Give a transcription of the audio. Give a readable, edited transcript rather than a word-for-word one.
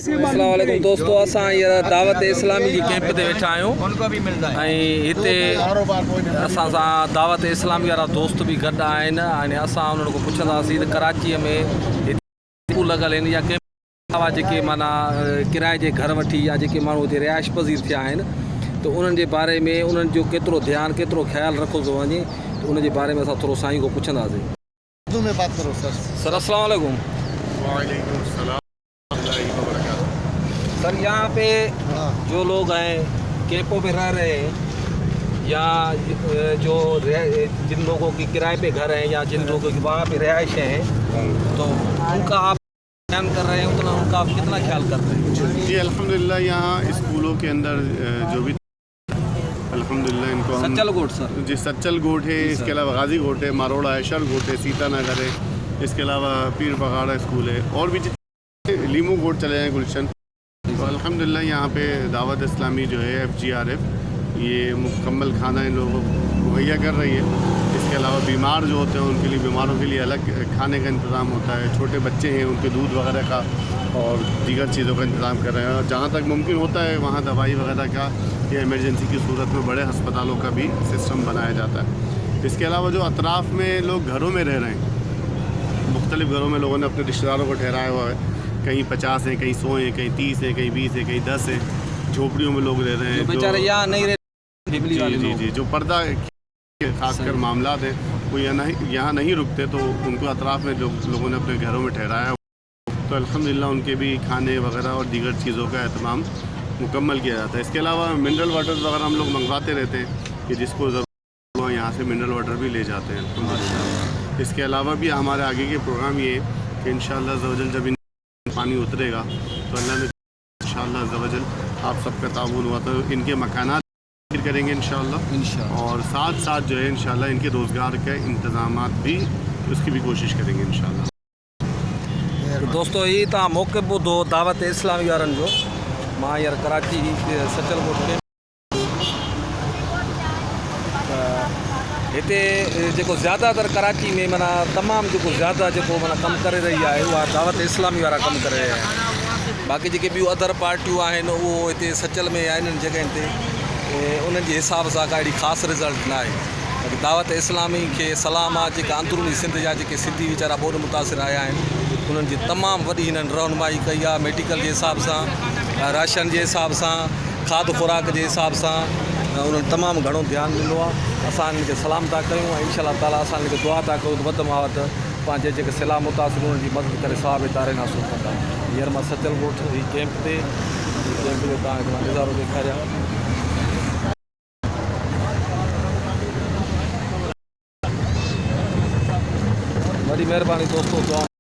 अस्सलाम वालेकुम दोस्तों, असां हींअर दावत इस्लामी जी कैंप ते वेठा आहियूं ऐं हिते असां सां दावत इस्लामी वारा दोस्त बि गॾु आहिनि। हाणे असां उन्हनि खां पुछंदासीं त कराचीअ में हिते लॻल आहिनि या कैंप जेके माना किराए जे घर वठी या जेके माण्हू हिते रिहाइश पज़ीर थिया आहिनि त उन्हनि जे बारे में उन्हनि जो केतिरो ध्यानु केतिरो ख़्यालु रखो थो वञे त उन जे बारे में असां थोरो साईं खां पुछंदासीं। उर्दू में बात करो सर। अस्सलाम वालेकुम। वालेकुम सलाम सर, यहाँ पे जो लोग हैं कैंपों में रह रहे हैं या जो जिन लोगों की किराए पे घर हैं या जिन लोगों की वहाँ पे रिहाइश हैं तो उनका आप ध्यान कर रहे हैं, उतना उनका आप कितना ख्याल कर रहे हैं? जी अल्हम्दुलिल्लाह यहाँ स्कूलों के अंदर जो भी अल्हम्दुलिल्लाह इनको सच्चल गोट सर जी सच्चल गोट है, इसके अलावा गाजी गोट है, मारोड़ा है, शर गोट है, सीता नगर है, इसके अलावा पीर बगाड़ा स्कूल है और भी लीमू गोट चले हैं गुलशन। तो अल्हम्दुलिल्लाह यहाँ पे दावत इस्लामी जो है FGRF ये मुकम्मल खाना इन लोगों को मुहैया कर रही है। इसके अलावा बीमार जो होते हैं उनके लिए बीमारों के लिए अलग खाने का इंतज़ाम होता है, छोटे बच्चे हैं उनके दूध वगैरह का और दीगर चीज़ों का इंतज़ाम कर रहे हैं और जहाँ तक मुमकिन होता है वहाँ दवाई वगैरह का या इमरजेंसी की सूरत में बड़े अस्पतालों का भी सिस्टम बनाया जाता है। इसके अलावा जो अतराफ़ में लोग घरों में रह रहे हैं, मुख्तलिफ़ घरों में लोगों ने अपने रिश्तेदारों को ठहराया हुआ है, कहीं 50 हैं, कहीं 100 हैं, कहीं 30 हैं, कहीं 20 हैं, कहीं 10 हैं, झोपड़ियों में लोग रह रहे हैं बेचारे यहाँ नहीं रहते। जी जी जो पर्दा खासकर मामला हैं वो यहाँ नहीं रुकते तो उनको अतराफ़ में लोगों ने अपने घरों में ठहराया। तो अल्हम्दुलिल्लाह उनके भी खाने वगैरह और दीगर चीज़ों का एहतमाम मुकम्मल किया जाता है। इसके अलावा मिनरल वाटर वगैरह हम लोग मंगवाते रहते हैं कि जिसको ज़रूरत हो यहाँ से मिनरल वाटर भी ले जाते हैं अल्हम्दुलिल्लाह। इसके अलावा भी हमारे आगे के प्रोग्राम ये है कि इंशाअल्लाह ज़वजल जब पानी उतरेगा तो अल्लाह ने इंशाअल्लाह ज़वजल आप सबका ताउन हुआ तो इनके मकानात करेंगे इंशाअल्लाह और साथ साथ जो है इंशाअल्लाह इनके रोज़गार के इंतज़ामात भी उसकी भी कोशिश करेंगे इंशाअल्लाह। दोस्तों ये तव्हां मौक़े ॿुधो दावत इस्लामी वारनि जो। मां हींअर कराची सचल गोट में हिते जेको ज़्यादातर कराची में माना तमामु जेको ज़्यादा जेको माना कमु करे रही आहे उहा दावत इस्लामी वारा कमु करे रहिया आहिनि। बाक़ी जेके ॿियूं अदर पार्टियूं आहिनि उहो हिते सचल में आहिनि इन जॻहियुनि ते उन्हनि जे हिसाब सां का अहिड़ी ख़ासि रिज़ल्ट न आहे। बाक़ी दावत इस्लामी खे सलाम आहे जेका अंदरूनी सिंध जा जेके सिंधी वीचारा ॿोॾ मुतासिर आया आहिनि उन्हनि जी तमामु वॾी हिननि रहनुमाई कई आहे। मेडिकल जे हिसाब सां, राशन जे हिसाब सां, खाद खुराक जे हिसाब सां उन्हनि तमामु घणो ध्यानु ॾिनो आहे। असां हिननि खे सलाम था कयूं ऐं इंशाअल्लाह ताला असां हिननि खे दुआ था कयूं त वधि में वधि पंहिंजे जेके सलाह मुतासिर उन्हनि जी मदद करे सवाब इदारे हासिलु कंदा। हींअर मां सचल ॻोठ जी कैंप ते तव्हांखे मां नज़ारो ॾेखारियां। वॾी महिरबानी दोस्तों।